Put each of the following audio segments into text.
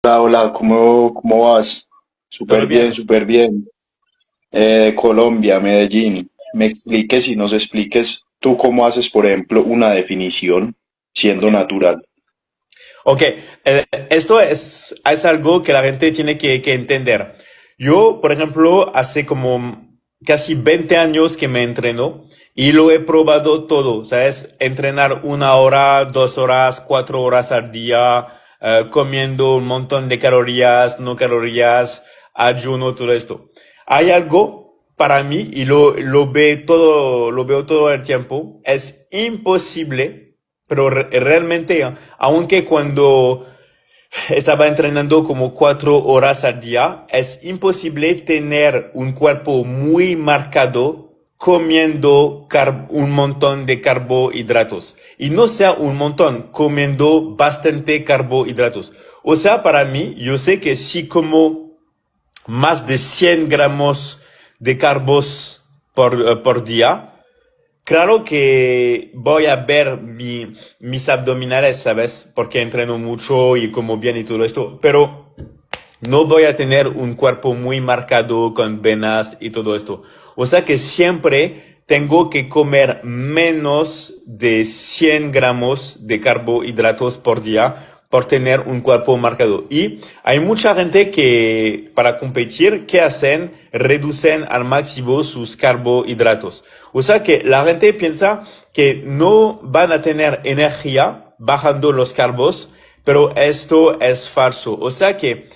Hola, hola, ¿cómo vas? ¿Todo Súper bien, bien? súper bien. Colombia, Medellín. Me expliques y nos expliques tú cómo haces, por ejemplo, una definición siendo Ok. natural. Ok, esto es algo que la gente tiene que entender. Yo, por ejemplo, hace como casi 20 años que me entreno y lo he probado todo, ¿sabes? Entrenar 1 hora, 2 horas, 4 horas al día, comiendo un montón de calorías, no calorías, ayuno, todo esto. Hay algo para mí y lo veo todo el tiempo. Es imposible, pero realmente, aunque cuando estaba entrenando como 4 horas al día, es imposible tener un cuerpo muy marcado comiendo un montón de carbohidratos. Y no sea un montón, comiendo bastante carbohidratos. O sea, para mí, yo sé que si como más de 100 gramos de carbos por día, claro que voy a ver mis abdominales, ¿sabes? Porque entreno mucho y como bien y todo esto, pero no voy a tener un cuerpo muy marcado con venas y todo esto. O sea que siempre tengo que comer menos de 100 gramos de carbohidratos por día por tener un cuerpo marcado. Y hay mucha gente que para competir, ¿qué hacen? Reducen al máximo sus carbohidratos. O sea que la gente piensa que no van a tener energía bajando los carbos, pero esto es falso. O sea que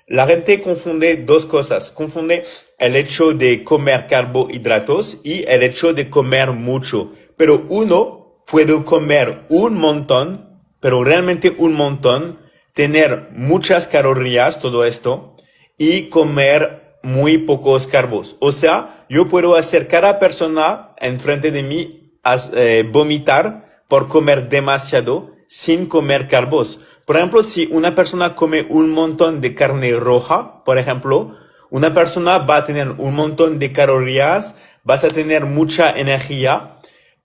la gente confunde dos cosas. Confunde el hecho de comer carbohidratos y el hecho de comer mucho. Pero uno puede comer un montón, pero realmente un montón, tener muchas calorías, todo esto, y comer muy pocos carbos. O sea, yo puedo hacer cada persona enfrente de mí vomitar por comer demasiado sin comer carbos. Por ejemplo, si una persona come un montón de carne roja, por ejemplo, una persona va a tener un montón de calorías, vas a tener mucha energía,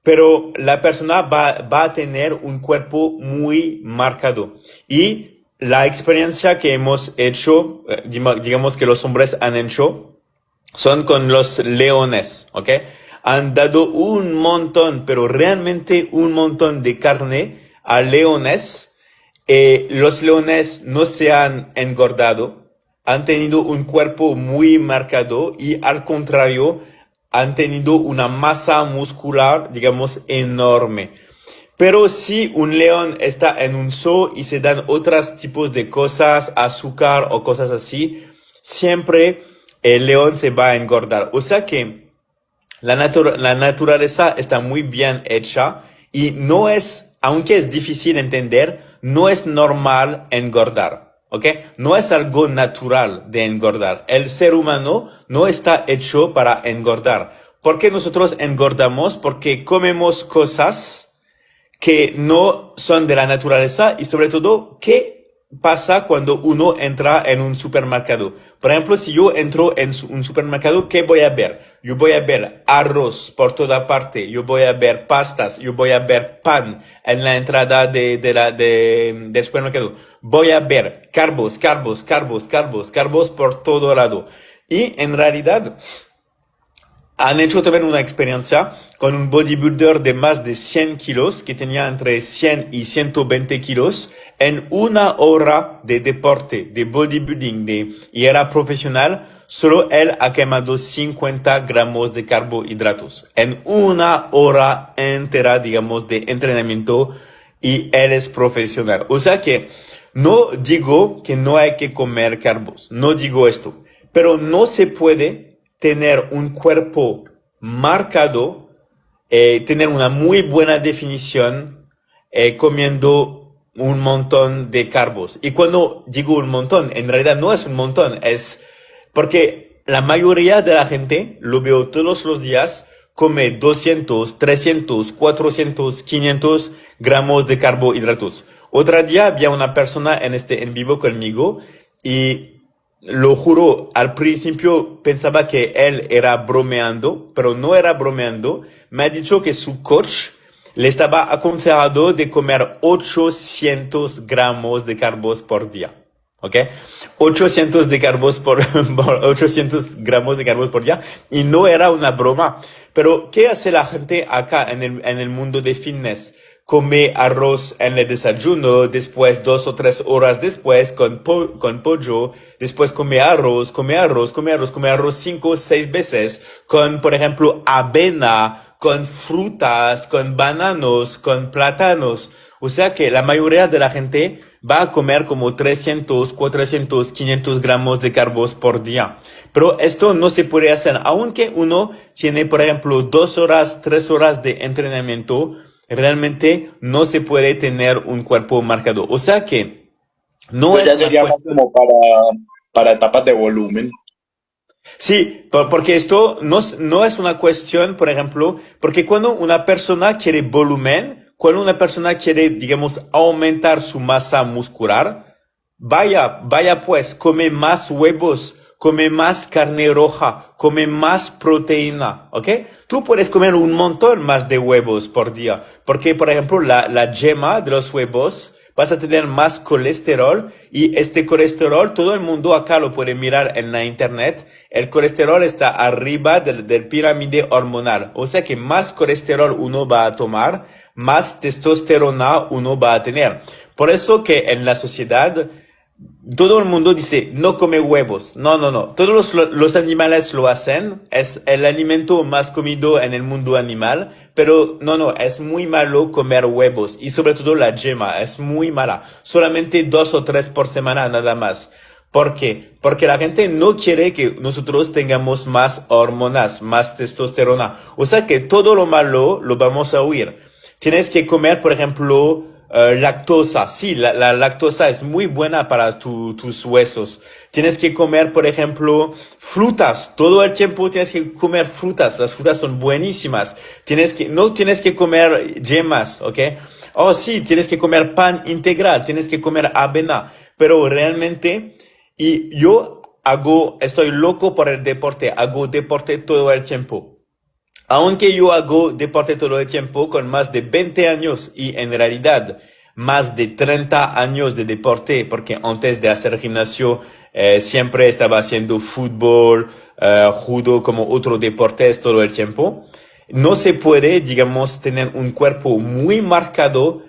pero la persona va a tener un cuerpo muy marcado. Y la experiencia que hemos hecho, digamos que los hombres han hecho, son con los leones, ¿ok? Han dado un montón, pero realmente un montón de carne a leones. Los leones no se han engordado, han tenido un cuerpo muy marcado y al contrario, han tenido una masa muscular, digamos, enorme. Pero si un león está en un zoo y se dan otros tipos de cosas, azúcar o cosas así, siempre el león se va a engordar. O sea que la naturaleza está muy bien hecha y no es, aunque es difícil entender, no es normal engordar. ¿Ok? No es algo natural de engordar. El ser humano no está hecho para engordar. ¿Por qué nosotros engordamos? Porque comemos cosas que no son de la naturaleza y sobre todo, ¿qué pasa cuando uno entra en un supermercado? Por ejemplo, si yo entro en un supermercado, ¿qué voy a ver? Yo voy a ver arroz por toda parte, yo voy a ver pastas, yo voy a ver pan en la entrada del supermercado. Voy a ver carbos por todo lado. Y en realidad, han hecho también una experiencia con un bodybuilder de más de 100 kilos, que tenía entre 100 y 120 kilos, en 1 hora de deporte, de bodybuilding, y era profesional. Solo él ha quemado 50 gramos de carbohidratos en 1 hora entera, digamos, de entrenamiento, y él es profesional. O sea que no digo que no hay que comer carbos, no digo esto, pero no se puede tener un cuerpo marcado, tener una muy buena definición, comiendo un montón de carbos. Y cuando digo un montón, en realidad no es un montón, es porque la mayoría de la gente, lo veo todos los días, come 200, 300, 400, 500 gramos de carbohidratos. Otro día había una persona en vivo conmigo y lo juro, al principio pensaba que él era bromeando, pero no era bromeando. Me ha dicho que su coach le estaba aconsejando de comer 800 gramos de carbos por día. ¿ok? 800 de carbos por 800 gramos de carbos por día. Y no era una broma. Pero, ¿qué hace la gente acá en el mundo de fitness? Come arroz en el desayuno, después 2 o 3 horas después con pollo, después come arroz, come arroz, come arroz, come arroz 5 o 6 veces con, por ejemplo, avena, con frutas, con bananos, con plátanos. O sea que la mayoría de la gente va a comer como 300, 400, 500 gramos de carbos por día. Pero esto no se puede hacer, aunque uno tiene, por ejemplo, 2 horas, 3 horas de entrenamiento. Realmente no se puede tener un cuerpo marcado. O sea que no Esto es ya una sería más cuestión. como para etapas de volumen. Sí, porque esto no es una cuestión, por ejemplo, porque cuando una persona quiere volumen, cuando una persona quiere, digamos, aumentar su masa muscular, vaya pues, come más huevos, come más carne roja, come más proteína, ¿ok? Tú puedes comer un montón más de huevos por día, porque, por ejemplo, la yema de los huevos vas a tener más colesterol y este colesterol, todo el mundo acá lo puede mirar en la internet. El colesterol está arriba del pirámide hormonal. O sea que más colesterol uno va a tomar, más testosterona uno va a tener. Por eso que en la sociedad todo el mundo dice, no come huevos. No, no, no. Todos los animales lo hacen. Es el alimento más comido en el mundo animal. Pero no, no, es muy malo comer huevos. Y sobre todo la yema, es muy mala. Solamente 2 o 3 por semana, nada más. ¿Por qué? Porque la gente no quiere que nosotros tengamos más hormonas, más testosterona. O sea que todo lo malo lo vamos a huir. Tienes que comer, por ejemplo, lactosa. Sí, la lactosa es muy buena para tus huesos. Tienes que comer, por ejemplo, frutas. Todo el tiempo tienes que comer frutas. Las frutas son buenísimas. No tienes que comer yemas, ¿ok? Oh, sí, tienes que comer pan integral. Tienes que comer avena. Pero realmente, y yo estoy loco por el deporte. Hago deporte todo el tiempo. Aunque yo hago deporte todo el tiempo con más de 20 años y en realidad más de 30 años de deporte, porque antes de hacer gimnasio siempre estaba haciendo fútbol, judo como otro deportes todo el tiempo. No se puede, digamos, tener un cuerpo muy marcado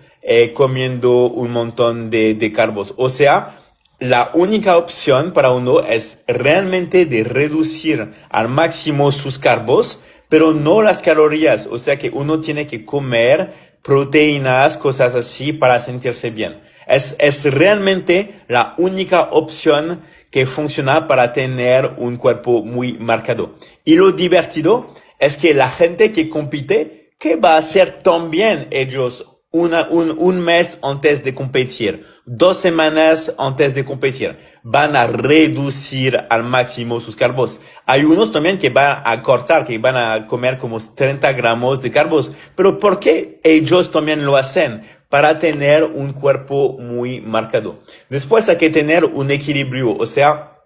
comiendo un montón de carbos. O sea, la única opción para uno es realmente de reducir al máximo sus carbos, pero no las calorías. O sea que uno tiene que comer proteínas, cosas así para sentirse bien. Es realmente la única opción que funciona para tener un cuerpo muy marcado. Y lo divertido es que la gente que compite, ¿qué va a hacer también ellos un mes antes de competir, 2 semanas antes de competir? Van a reducir al máximo sus carbos. Hay unos también que van a cortar, que van a comer como 30 gramos de carbos. Pero ¿por qué ellos también lo hacen? Para tener un cuerpo muy marcado. Después hay que tener un equilibrio, o sea,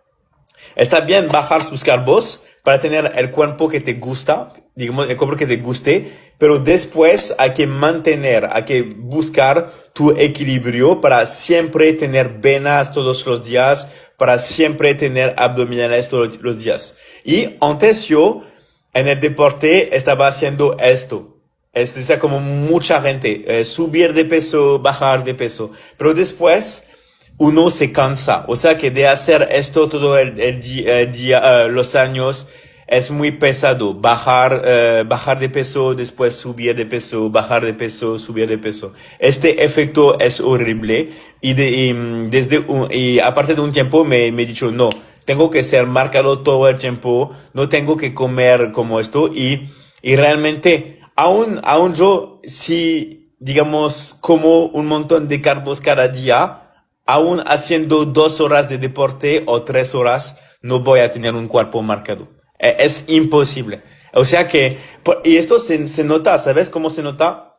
está bien bajar sus carbos para tener el cuerpo que te gusta, digamos, el cuerpo que te guste, pero después hay que buscar tu equilibrio para siempre tener venas todos los días, para siempre tener abdominales todos los días. Y antes yo, en el deporte, estaba haciendo esto. Es como mucha gente, subir de peso, bajar de peso. Pero después, uno se cansa. O sea que de hacer esto todo el día, los años, es muy pesado. Bajar de peso, después subir de peso, bajar de peso, subir de peso. Este efecto es horrible. Y aparte de un tiempo me he dicho, no, tengo que ser marcado todo el tiempo, no tengo que comer como esto. Y realmente, aún yo, si, digamos, como un montón de carbos cada día, aún haciendo 2 horas de deporte o 3 horas, no voy a tener un cuerpo marcado. Es imposible. O sea que, y esto se nota, ¿sabes cómo se nota?